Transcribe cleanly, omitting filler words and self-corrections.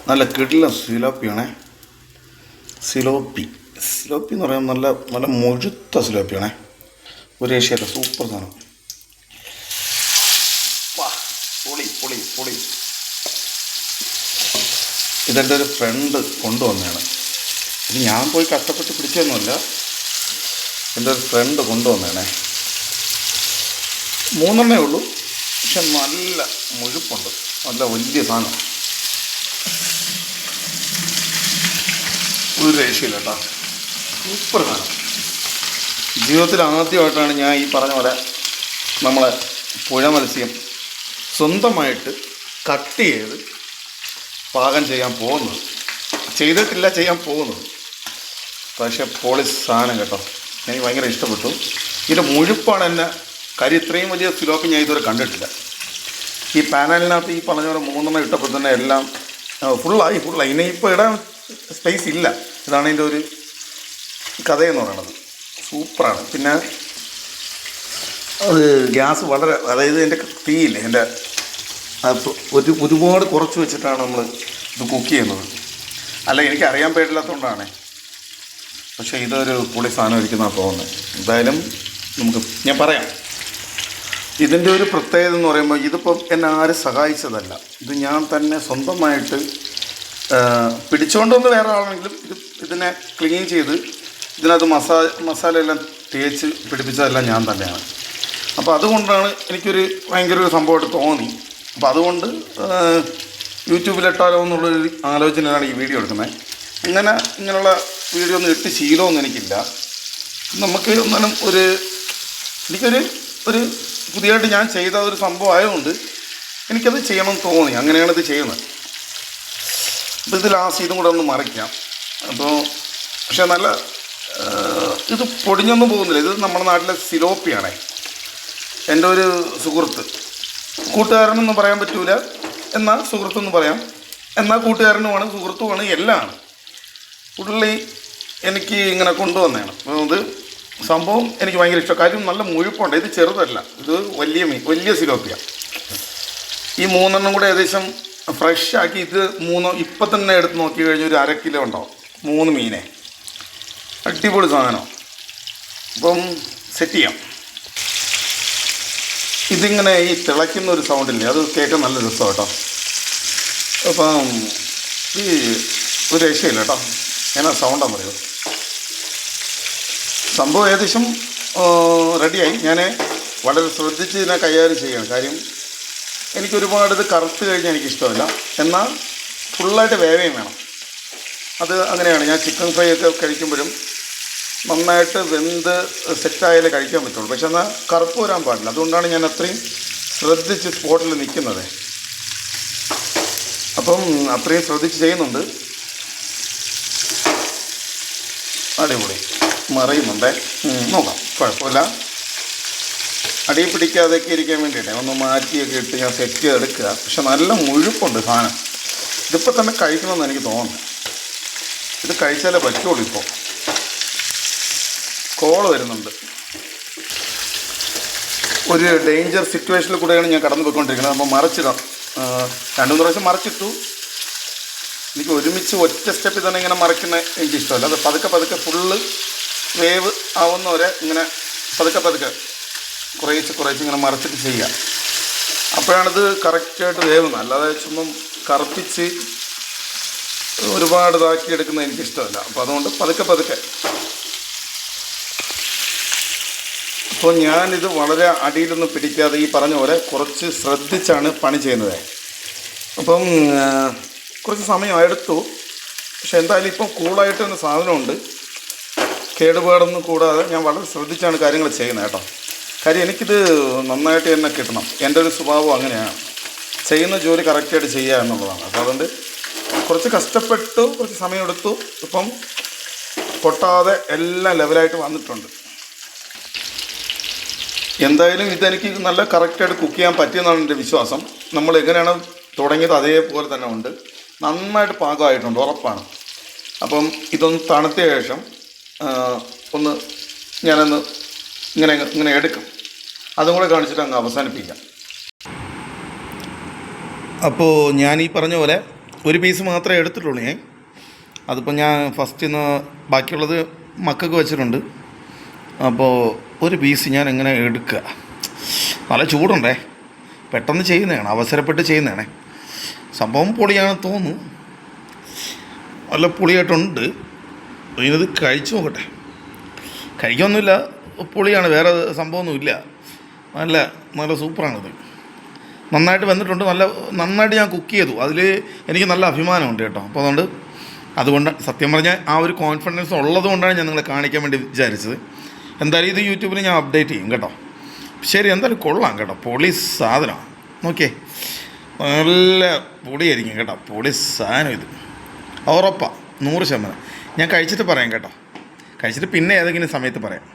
നല്ല കിടിലൻ സിലോപ്പിയാണേ. സിലോപ്പി എന്ന് പറയുമ്പോൾ നല്ല നല്ല മുഴുത്ത സിലോപ്പിയാണേ. ഒരു രക്ഷയില്ല, സൂപ്പർ സാധനം. പൊളി പൊളി പൊളി. ഇതെൻ്റെ ഒരു ഫ്രണ്ട് കൊണ്ടുവന്നതാണ്. ഇത് ഞാൻ പോയി കഷ്ടപ്പെട്ട് പിടിച്ചതൊന്നുമല്ല, എൻ്റെ ഒരു ഫ്രണ്ട് കൊണ്ടുവന്നതാണേ. 3 ഉള്ളൂ, പക്ഷെ നല്ല മുഴുപ്പുണ്ട്, നല്ല വലിയ സാധനം. ഒരു രക്ഷയില്ല കേട്ടോ, സൂപ്പർ സാധനം. ജീവിതത്തിൽ ആദ്യമായിട്ടാണ് ഞാൻ ഈ പറഞ്ഞ പോലെ നമ്മളെ പുഴ മത്സ്യം സ്വന്തമായിട്ട് കട്ട് ചെയ്ത് പാകം ചെയ്യാൻ പോകുന്നത്. ചെയ്തിട്ടില്ല, ചെയ്യാൻ പോകുന്നത്. പക്ഷേ പൊളി സാധനം കേട്ടോ, എനിക്ക് ഭയങ്കര ഇഷ്ടപ്പെട്ടു. ഇതിൻ്റെ മുഴുപ്പാണ് എന്നെ. കാര്യം ഇത്രയും വലിയ സിലോപ്പി ഞാൻ ഇതുവരെ കണ്ടിട്ടില്ല. ഈ പാനലിനകത്ത് ഈ പറഞ്ഞ പോലെ 3 ഇട്ടപ്പോൾ തന്നെ എല്ലാം ഫുള്ളായി. ഇനിയിപ്പോൾ ഇടാൻ സ്പേസ് ഇല്ല. ഇതാണ് ഇതിൻ്റെ ഒരു കഥയെന്ന് പറയുന്നത്. സൂപ്പറാണ്. പിന്നെ അത് ഗ്യാസ് വളരെ, അതായത് എൻ്റെ തീയില്ലേ, എൻ്റെ ഒരുപാട് കുറച്ച് വെച്ചിട്ടാണ് നമ്മൾ ഇത് കുക്ക് ചെയ്യുന്നത്. അല്ല, എനിക്ക് അറിയാൻ പാടില്ലാത്തതുകൊണ്ടാണ്. പക്ഷേ ഇതൊരു പൊളി സാധനം ഇരിക്കുന്നതാണ് തോന്നുന്നത്. എന്തായാലും നമുക്ക് ഞാൻ പറയാം. ഇതിൻ്റെ ഒരു പ്രത്യേകത എന്ന് പറയുമ്പോൾ, ഇതിപ്പം എന്നെ ആരും സഹായിച്ചതല്ല. ഇത് ഞാൻ തന്നെ സ്വന്തമായിട്ട് പിടിച്ചുകൊണ്ടൊന്ന് വേറെ ആളാണെങ്കിലും ഇതിനെ ക്ലീൻ ചെയ്ത് ഇതിനകത്ത് മസാല എല്ലാം തേച്ച് പിടിപ്പിച്ചതെല്ലാം ഞാൻ തന്നെയാണ്. അപ്പോൾ അതുകൊണ്ടാണ് എനിക്കൊരു ഭയങ്കര ഒരു സംഭവമായിട്ട് തോന്നി. അപ്പോൾ അതുകൊണ്ട് യൂട്യൂബിലിട്ടാലോ എന്നുള്ളൊരു ആലോചനയിലാണ് ഈ വീഡിയോ എടുക്കുന്നത്. ഇങ്ങനെയുള്ള വീഡിയോ ഒന്നും ഇട്ട് ശീലമൊന്നും എനിക്കില്ല. നമുക്ക് ഒന്നാലും എനിക്കൊരു പുതിയതായിട്ട് ഞാൻ ചെയ്ത ഒരു സംഭവം ആയതുകൊണ്ട് എനിക്കത് ചെയ്യണമെന്ന് തോന്നി. അങ്ങനെയാണ് ഇത് ചെയ്യുന്നത്. അപ്പോൾ ഇത് ലാസ്റ്റ് ഇതും കൂടെ ഒന്ന് മറിക്കാം. അപ്പോൾ പക്ഷേ നല്ല ഇത് പൊടിഞ്ഞൊന്നും പോകുന്നില്ല. ഇത് നമ്മുടെ നാട്ടിലെ സിലോപ്പിയാണേ. എൻ്റെ ഒരു സുഹൃത്ത്, കൂട്ടുകാരനൊന്നും പറയാൻ പറ്റൂല, എന്നാൽ സുഹൃത്തൊന്നും പറയാം, എന്നാൽ കൂട്ടുകാരനുമാണ്, സുഹൃത്തുമാണ്, എല്ലാം. പുള്ളി എനിക്ക് ഇങ്ങനെ കൊണ്ടുവന്നതാണ്. അപ്പോൾ ഇത് സംഭവം എനിക്ക് ഭയങ്കര ഇഷ്ടം. കാര്യം നല്ല മുഴുപ്പുണ്ട്. ഇത് ചെറുതല്ല, ഇത് വലിയ സിലോപ്പിയ. ഈ 3 കൂടെ ഏകദേശം ഫ്രഷ് ആക്കി ഇത് ഇപ്പം തന്നെ എടുത്ത് നോക്കി കഴിഞ്ഞാൽ ഒരു 1/2 കിലോ ഉണ്ടാവും. 3 മീനെ. അടിപൊളി സാധനം. അപ്പം സെറ്റ് ചെയ്യാം. ഇതിങ്ങനെ ഈ തിളയ്ക്കുന്ന ഒരു സൗണ്ടില്ലേ, അത് കേൾക്കാൻ നല്ല രസമാണ് കേട്ടോ. അപ്പം ഈ ഒരു രക്ഷയില്ല കേട്ടോ, എന്നാ സൗണ്ടാന്ന് പറയുമോ. സംഭവം ഏകദേശം റെഡിയായി. ഞാൻ വളരെ ശ്രദ്ധിച്ച് ഇതിനെ കൈകാര്യം ചെയ്യണം. കാര്യം എനിക്കൊരുപാട് ഇത് കറുത്ത് കഴിഞ്ഞാൽ എനിക്കിഷ്ടമല്ല, എന്നാൽ ഫുള്ളായിട്ട് വേവയും വേണം. അത് അങ്ങനെയാണ്. ഞാൻ ചിക്കൻ ഫ്രൈ ഒക്കെ കഴിക്കുമ്പോഴും നന്നായിട്ട് വെന്ത് സെറ്റായാലേ കഴിക്കാൻ പറ്റുള്ളൂ. പക്ഷെ എന്നാൽ കറുപ്പ് വരാൻ പാടില്ല. അതുകൊണ്ടാണ് ഞാൻ അത്രയും ശ്രദ്ധിച്ച് സ്പോട്ടിൽ നിൽക്കുന്നത്. അപ്പം അത്രയും ശ്രദ്ധിച്ച് ചെയ്യുന്നുണ്ട്. അടിപൊളി മറിയുന്നുണ്ടേ. നോക്കാം, കുഴപ്പമില്ല. അടി പിടിക്കാതെയൊക്കെ ഇരിക്കാൻ വേണ്ടിയിട്ടേ ഒന്ന് മാറ്റിയൊക്കെ ഇട്ട് ഞാൻ സെറ്റ് ചെയ്തെടുക്കുക. പക്ഷെ നല്ല മുഴുപ്പുണ്ട് സാധനം. ഇതിപ്പോൾ തന്നെ കഴിക്കണമെന്ന് എനിക്ക് തോന്നുന്നു. ഇത് കഴിച്ചാലേ പറ്റുള്ളൂ. ഇപ്പോൾ കോള് വരുന്നുണ്ട്. ഒരു ഡേഞ്ചർ സിറ്റുവേഷനിൽ കൂടെയാണ് ഞാൻ കടന്നു പോയിക്കൊണ്ടിരിക്കുന്നത്. അപ്പോൾ മറിച്ചിടാം. 2-3 പ്രാവശ്യം മറിച്ചിട്ടു. എനിക്ക് ഒരുമിച്ച് ഒറ്റ സ്റ്റെപ്പിൽ തന്നെ ഇങ്ങനെ മറിക്കുന്ന എനിക്കിഷ്ടമല്ല. അത് പതുക്കെ ഫുള്ള് വേവ് ആവുന്നവരെ ഇങ്ങനെ പതുക്കെ കുറേച്ച് ഇങ്ങനെ മറിച്ചിട്ട് ചെയ്യുക. അപ്പോഴാണിത് കറക്റ്റായിട്ട് വേവുന്നത്. അല്ലാതെ ചുമ്മാ കറുപ്പിച്ച് ഒരുപാട് ഇതാക്കിയെടുക്കുന്നത് എനിക്കിഷ്ടമല്ല. അപ്പോൾ അതുകൊണ്ട് പതുക്കെ. അപ്പോൾ ഞാനിത് വളരെ അടിയിലൊന്നും പിടിക്കാതെ ഈ പറഞ്ഞ പോലെ കുറച്ച് ശ്രദ്ധിച്ചാണ് പണി ചെയ്യുന്നത്. അപ്പം കുറച്ച് സമയം എടുത്തു. പക്ഷെ എന്തായാലും ഇപ്പം കൂളായിട്ട് തന്നെ സാധനമുണ്ട്. കേടുപാടൊന്നും കൂടാതെ ഞാൻ വളരെ ശ്രദ്ധിച്ചാണ് കാര്യങ്ങൾ ചെയ്യുന്നത് കേട്ടോ. കാര്യം എനിക്കിത് നന്നായിട്ട് തന്നെ കിട്ടണം. എൻ്റെ ഒരു സ്വഭാവം അങ്ങനെയാണ്. ചെയ്യുന്ന ജോലി കറക്റ്റായിട്ട് ചെയ്യുക എന്നുള്ളതാണ്. അപ്പോൾ അതുകൊണ്ട് കുറച്ച് കഷ്ടപ്പെട്ടു, കുറച്ച് സമയമെടുത്തു. ഇപ്പം പൊട്ടാതെ എല്ലാം ലെവലായിട്ട് വന്നിട്ടുണ്ട്. എന്തായാലും ഇതെനിക്ക് നല്ല കറക്റ്റായിട്ട് കുക്ക് ചെയ്യാൻ പറ്റിയെന്നാണ് എൻ്റെ വിശ്വാസം. നമ്മൾ എങ്ങനെയാണ് തുടങ്ങിയത് അതേപോലെ തന്നെ ഉണ്ട്. നന്നായിട്ട് പാകമായിട്ടുണ്ട്, ഉറപ്പാണ്. അപ്പം ഇതൊന്ന് തണുത്ത ശേഷം ഞാനൊന്ന് ഇങ്ങനെ എടുക്കും. അതും കൂടെ കാണിച്ചിട്ട് അങ്ങ് അവസാനിപ്പിക്കാം. അപ്പോൾ ഞാൻ ഈ പറഞ്ഞ പോലെ ഒരു പീസ് മാത്രമേ എടുത്തിട്ടുള്ളൂ ഞാൻ. അതിപ്പോൾ ഞാൻ ഫസ്റ്റ് ഇന്ന് ബാക്കിയുള്ളത് മക്കൾക്ക് വെച്ചിട്ടുണ്ട്. അപ്പോൾ ഒരു പീസ് ഞാൻ എങ്ങനെ എടുക്കുക? നല്ല ചൂടുണ്ടേ, പെട്ടെന്ന് ചെയ്യുന്നതാണ്, അവസരപ്പെട്ട് ചെയ്യുന്നതാണേ. സംഭവം പൊളിയാണെന്ന് തോന്നുന്നു, നല്ല പൊളിയായിട്ടുണ്ട്. ഇതിനത് കഴിച്ചു നോക്കട്ടെ. കഴിക്കൊന്നുമില്ല, പൊളിയാണ്, വേറെ സംഭവമൊന്നുമില്ല. നല്ല നല്ല സൂപ്പറാണിത്. നന്നായിട്ട് വന്നിട്ടുണ്ട്. നന്നായിട്ട് ഞാൻ കുക്ക് ചെയ്തു, അതിൽ എനിക്ക് നല്ല അഭിമാനമുണ്ട് കേട്ടോ. അപ്പോൾ അതുകൊണ്ട് സത്യം പറഞ്ഞാൽ ആ ഒരു കോൺഫിഡൻസ് ഉള്ളത് കൊണ്ടാണ് ഞാൻ നിങ്ങളെ കാണിക്കാൻ വേണ്ടി വിചാരിച്ചത്. എന്തായാലും ഇത് യൂട്യൂബിൽ ഞാൻ അപ്ഡേറ്റ് ചെയ്യും കേട്ടോ. ശരി, എന്തായാലും കൊള്ളാം കേട്ടോ, പൊളി സാധനമാണ്. നോക്കിയേ, നല്ല പൊടിയായിരിക്കും കേട്ടോ, പൊളി സാധനം ഇത് ഉറപ്പാണ്, 100%. ഞാൻ കഴിച്ചിട്ട് പറയാം കേട്ടോ, കഴിച്ചിട്ട് പിന്നെ ഏതെങ്കിലും സമയത്ത് പറയാം.